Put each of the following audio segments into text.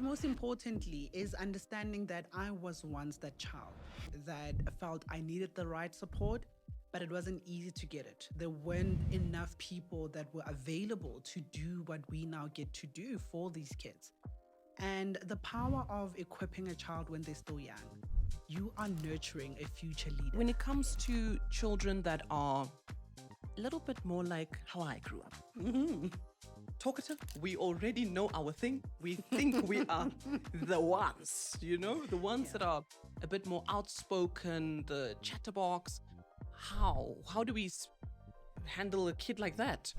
most importantly is understanding that I was once that child that felt I needed the right support, but it wasn't easy to get it. There weren't enough people that were available to do what we now get to do for these kids. And the power of equipping a child when they're still young. You are nurturing a future leader. When it comes to children that are a little bit more like how I grew up. Talkative, we already know our thing. We think we are the ones, the ones that are a bit more outspoken, the chatterbox. How do we handle a kid like that?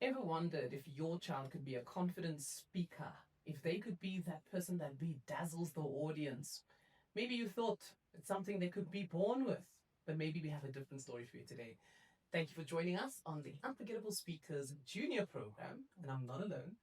Ever wondered if your child could be a confident speaker? If they could be that person that bedazzles the audience? Maybe you thought it's something they could be born with, but maybe we have a different story for you today. Thank you for joining us on the Unforgettable Speakers Junior program, and I'm not alone.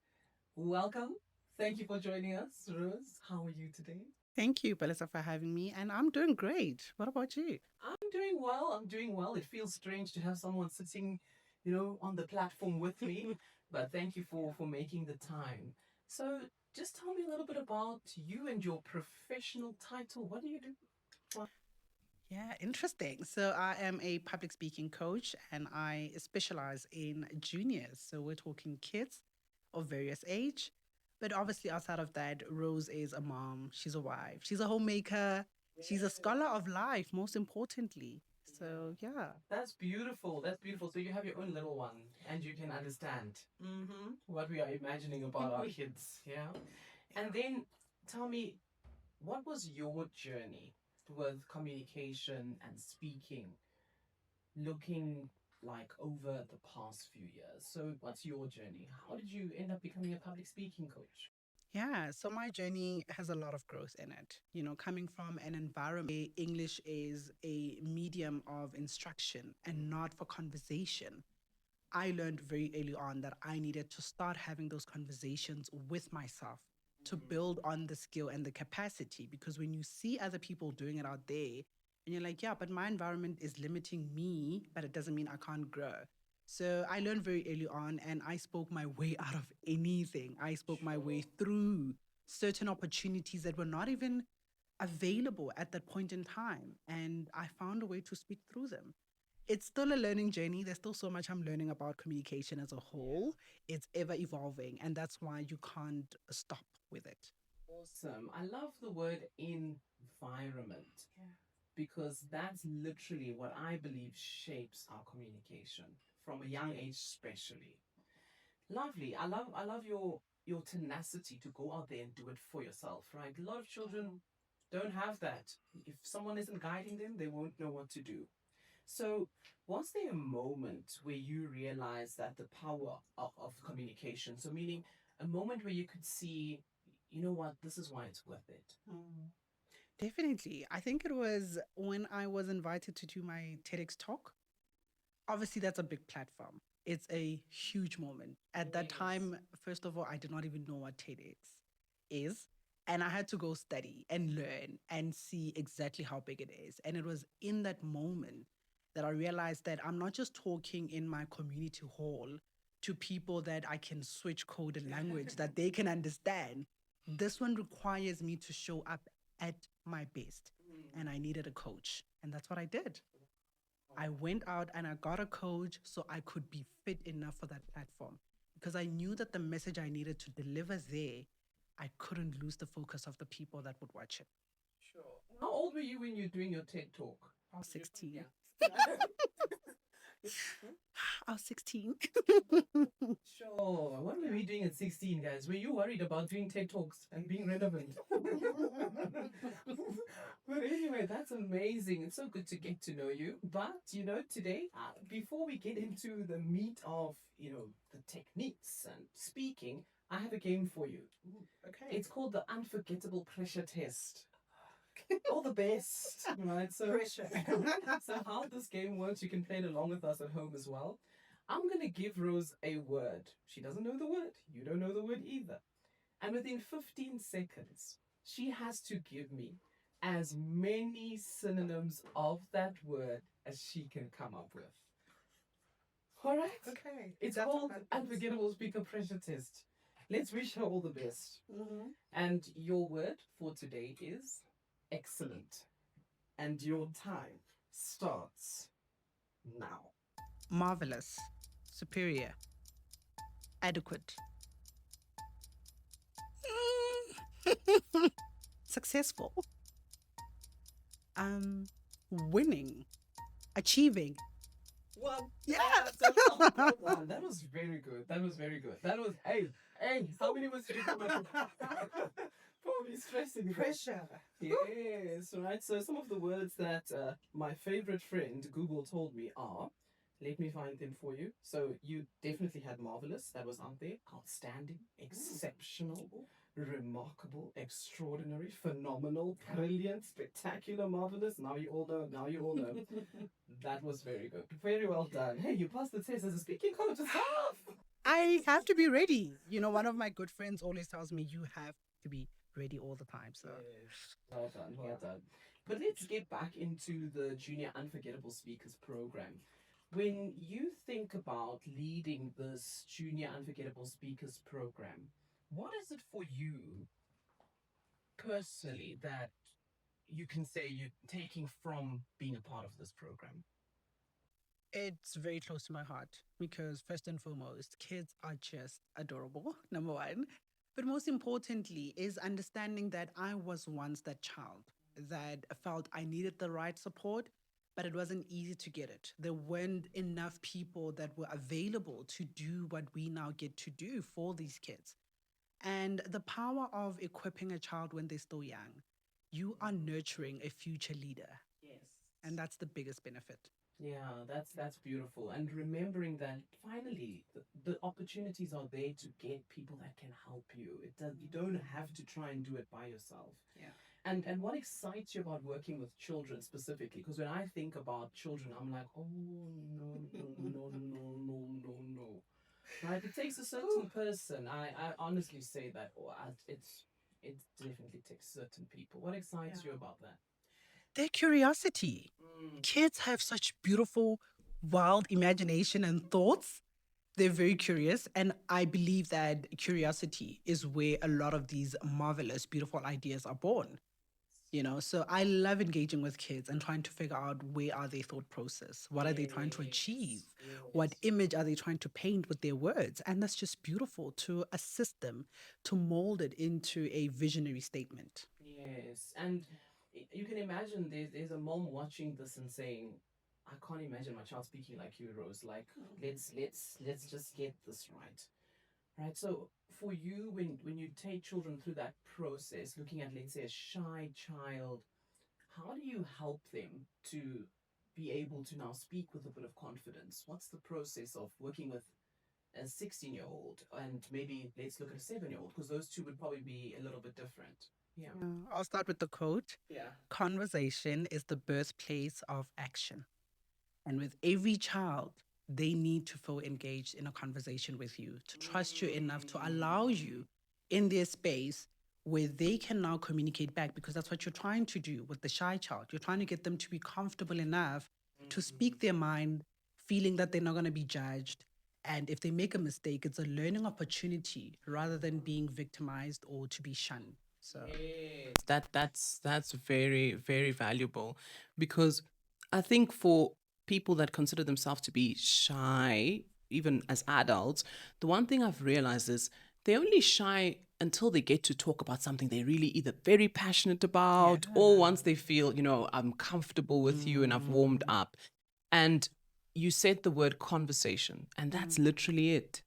Welcome. Thank you for joining us, Rose. How are you today? Thank you, Palesa, for having me. And I'm doing great. What about you? I'm doing well. It feels strange to have someone sitting, on the platform with me. But thank you for making the time. So just tell me a little bit about you and your professional title. What do you do? Yeah, interesting. So I am a public speaking coach and I specialize in juniors. So we're talking kids of various age. But obviously, outside of that, Rose is a mom, she's a wife, she's a homemaker, she's a scholar of life, most importantly. So, yeah. That's beautiful. That's beautiful. So you have your own little one and you can understand what we are imagining about our kids. Yeah. And then tell me, what was your journey with communication and speaking looking like over the past few years? So what's your journey? How did you end up becoming a public speaking coach? Yeah, so my journey has a lot of growth in it. Coming from an environment where English is a medium of instruction and not for conversation, I learned very early on that I needed to start having those conversations with myself to build on the skill and the capacity. Because when you see other people doing it out there, and you're like, yeah, but my environment is limiting me, but it doesn't mean I can't grow. So I learned very early on, and I spoke my way out of anything. I spoke my way through certain opportunities that were not even available at that point in time. And I found a way to speak through them. It's still a learning journey. There's still so much I'm learning about communication as a whole. It's ever evolving, and that's why you can't stop with it. Awesome. I love the word environment. Because that's literally what I believe shapes our communication from a young age, especially. Lovely. I love your tenacity to go out there and do it for yourself, right? A lot of children don't have that. If someone isn't guiding them, they won't know what to do. So, was there a moment where you realized that the power of communication? So, meaning a moment where you could see, you know what, this is why it's worth it. Definitely. I think it was when I was invited to do my TEDx talk. Obviously, that's a big platform. It's a huge moment. At that time, first of all, I did not even know what TEDx is. And I had to go study and learn and see exactly how big it is. And it was in that moment that I realized that I'm not just talking in my community hall to people that I can switch code and language that they can understand. This one requires me to show up at my best. And I needed a coach. And that's what I did. I went out and I got a coach so I could be fit enough for that platform because I knew that the message I needed to deliver there, I couldn't lose the focus of the people that would watch it. Sure. How old were you when you were doing your TED talk? I was 16. Yeah. I was 16. Sure. What were we doing at 16, guys? Were you worried about doing TED Talks and being relevant? But anyway, that's amazing. It's so good to get to know you. But, today, before we get into the meat of, the techniques and speaking, I have a game for you. Okay. It's called the Unforgettable Pressure Test. All the best, right? So, pressure. So how this game works, you can play it along with us at home as well. I'm going to give Rose a word. She doesn't know the word. You don't know the word either. And within 15 seconds, she has to give me as many synonyms of that word as she can come up with. All right? Okay. It's That's called what happens. Unforgettable Speaker Pressure Test. Let's wish her all the best. And your word for today is excellent. And your time starts now. Marvelous. Superior. Adequate. Successful. Winning. Achieving. Well, Yeah. well done. That was very good. That was very good. That was, hey, how many was you probably stressing there. Pressure. Yes, right. So some of the words that my favorite friend Google told me are, let me find them for you. So you definitely had marvelous. That was out there. Outstanding, exceptional, remarkable, extraordinary, phenomenal, brilliant, spectacular, marvelous. Now you all know. Now you all know. That was very good. Very well done. Hey, you passed the test as a speaking coach yourself. I have to be ready. You know, one of my good friends always tells me you have to be ready all the time. So Yes. Well done, well done. But let's get back into the Junior Unforgettable Speakers program. When you think about leading this Junior Unforgettable Speakers program, what is it for you personally that you can say you're taking from being a part of this program? it's very close to my heart because, first and foremost, kids are just adorable, number one. But most importantly, is understanding that I was once that child that felt I needed the right support, but it wasn't easy to get it. There weren't enough people that were available to do what we now get to do for these kids. And the power of equipping a child when they're still young, you are nurturing a future leader. Yes. And that's the biggest benefit. Yeah, that's beautiful. And remembering that finally the opportunities are there to get people that can help you. It does, you don't have to try and do it by yourself. Yeah. And what excites you about working with children specifically? Because when I think about children, I'm like, oh no, no, no, no, no, no, no. Right? It takes a certain person. I honestly say that. It definitely takes certain people. What excites you about that? Their curiosity. Mm. Kids have such beautiful, wild imagination and thoughts. They're very curious. And I believe that curiosity is where a lot of these marvelous, beautiful ideas are born. You know, so I love engaging with kids and trying to figure out where are their thought process, what are they trying to achieve, what Yes. image are they trying to paint with their words, and that's just beautiful to assist them to mold it into a visionary statement. Yes, and you can imagine there's a mom watching this and saying, "I can't imagine my child speaking like you, Rose. Like, let's just get this right? So for you, when you take children through that process, looking at let's say a shy child, how do you help them to be able to now speak with a bit of confidence? What's the process of working with a 16-year-old and maybe let's look at a 7-year-old because those two would probably be a little bit different. Yeah. I'll start with the quote. Yeah. Conversation is the birthplace of action. And with every child, they need to feel engaged in a conversation with you, to trust you enough to allow you in their space where they can now communicate back because that's what you're trying to do with the shy child. You're trying to get them to be comfortable enough to speak their mind, feeling that they're not going to be judged. And if they make a mistake, it's a learning opportunity rather than being victimized or to be shunned. So, Yes, that's very very valuable because I think for people that consider themselves to be shy, even as adults, the one thing I've realized is they're only shy until they get to talk about something they're really either very passionate about or once they feel, I'm comfortable with you and I've warmed up. And you said the word conversation, and that's literally it.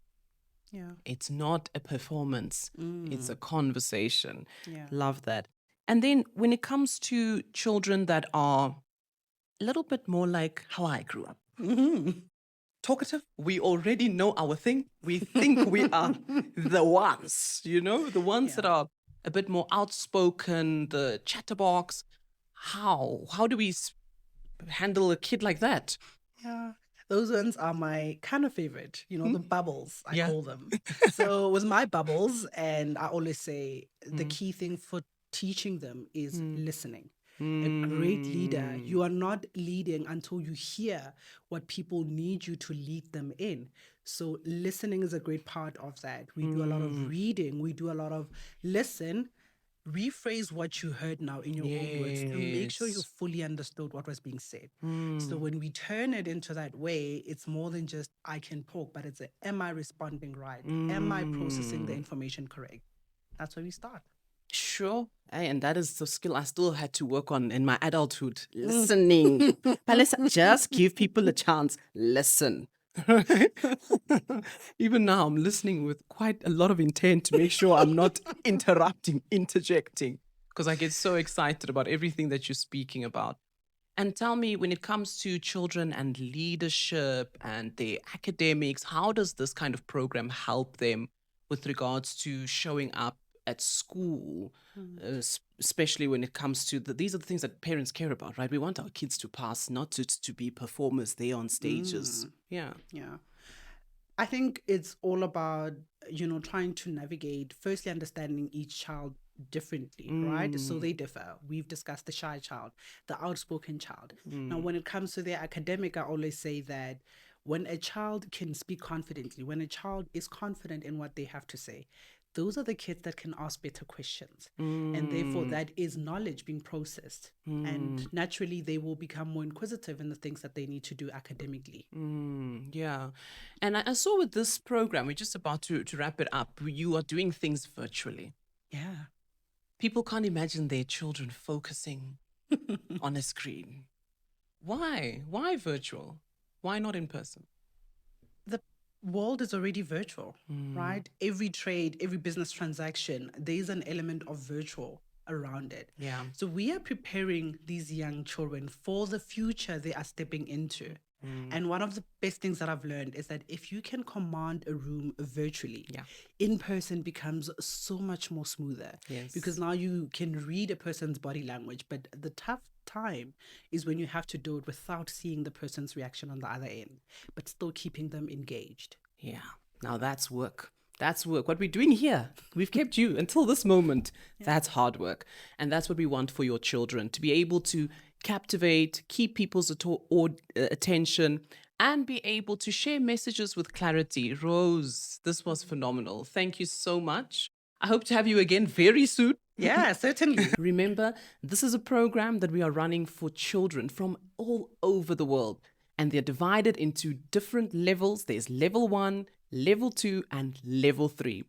yeah. It's not a performance, it's a conversation. Yeah. Love that. And then when it comes to children that are a little bit more like how I grew up, talkative, we already know our thing. We think we are the ones, the ones that are a bit more outspoken, the chatterbox. How do we handle a kid like that? Yeah. Those ones are my kind of favorite, the bubbles, I Yeah. call them. So with my bubbles, and I always say the Mm. key thing for teaching them is listening. A great leader, Mm. you are not leading until you hear what people need you to lead them in. So listening is a great part of that. We do a lot of reading, we do a lot of listen, rephrase what you heard now in your own words to make sure you Yes. fully understood what was being said. So Mm. when we turn it into that way, it's more than just I can talk, but it's am I responding right? Am I processing the Mm. information correct? That's where we start. Sure. And that is the skill I still had to work on in my adulthood. Listening. Palesa, just give people a chance. Listen. Even now, I'm listening with quite a lot of intent to make sure I'm not interrupting, interjecting, because I get so excited about everything that you're speaking about. And tell me, when it comes to children and leadership and their academics, how does this kind of program help them with regards to showing up at school, especially when it comes to these are the things that parents care about, right? We want our kids to pass, not to be performers there on stages. Yeah. Yeah. I think it's all about, trying to navigate, firstly, understanding each child differently, right? So they differ. We've discussed the shy child, the outspoken child. Now, when it comes to their academic, I always say that when a child can speak confidently, when a child is confident in what they have to say, those are the kids that can ask better questions. And therefore, that is knowledge being processed. And naturally, they will become more inquisitive in the things that they need to do academically. Yeah. And I saw with this program, we're just about to wrap it up. You are doing things virtually. Yeah. People can't imagine their children focusing on a screen. Why? Why virtual? Why not in person? The world is already virtual, right? Every trade, every business transaction, there's an element of virtual around it. Yeah. So we are preparing these young children for the future they are stepping into. And one of the best things that I've learned is that if you can command a room virtually, Yeah. in person becomes so much more smoother. Yes. Because now you can read a person's body language, but the tough time is when you have to do it without seeing the person's reaction on the other end, but still keeping them engaged. Yeah. Now that's work. That's work. What we're doing here, we've kept you until this moment. That's hard work. And that's what we want for your children, to be able to captivate, keep people's attention, and be able to share messages with clarity. Rose, this was phenomenal. Thank you so much. I hope to have you again very soon. Yeah, certainly. Remember, this is a program that we are running for children from all over the world, and they're divided into different levels. There's level 1, level 2, and level 3.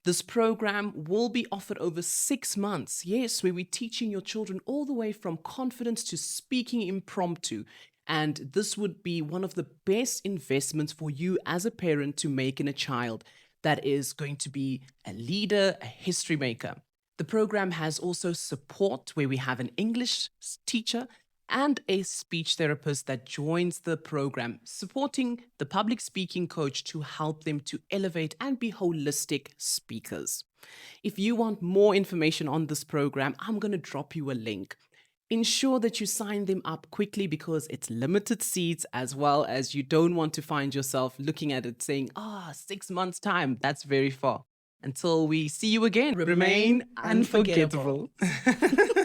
This program will be offered over 6 months. Yes, where we're teaching your children all the way from confidence to speaking impromptu. And this would be one of the best investments for you as a parent to make in a child that is going to be a leader, a history maker. The program has also support where we have an English teacher and a speech therapist that joins the program, supporting the public speaking coach to help them to elevate and be holistic speakers. If you want more information on this program, I'm going to drop you a link. Ensure that you sign them up quickly because it's limited seats, as well as you don't want to find yourself looking at it saying, 6 months' time, that's very far. Until we see you again, remain Unforgettable. unforgettable.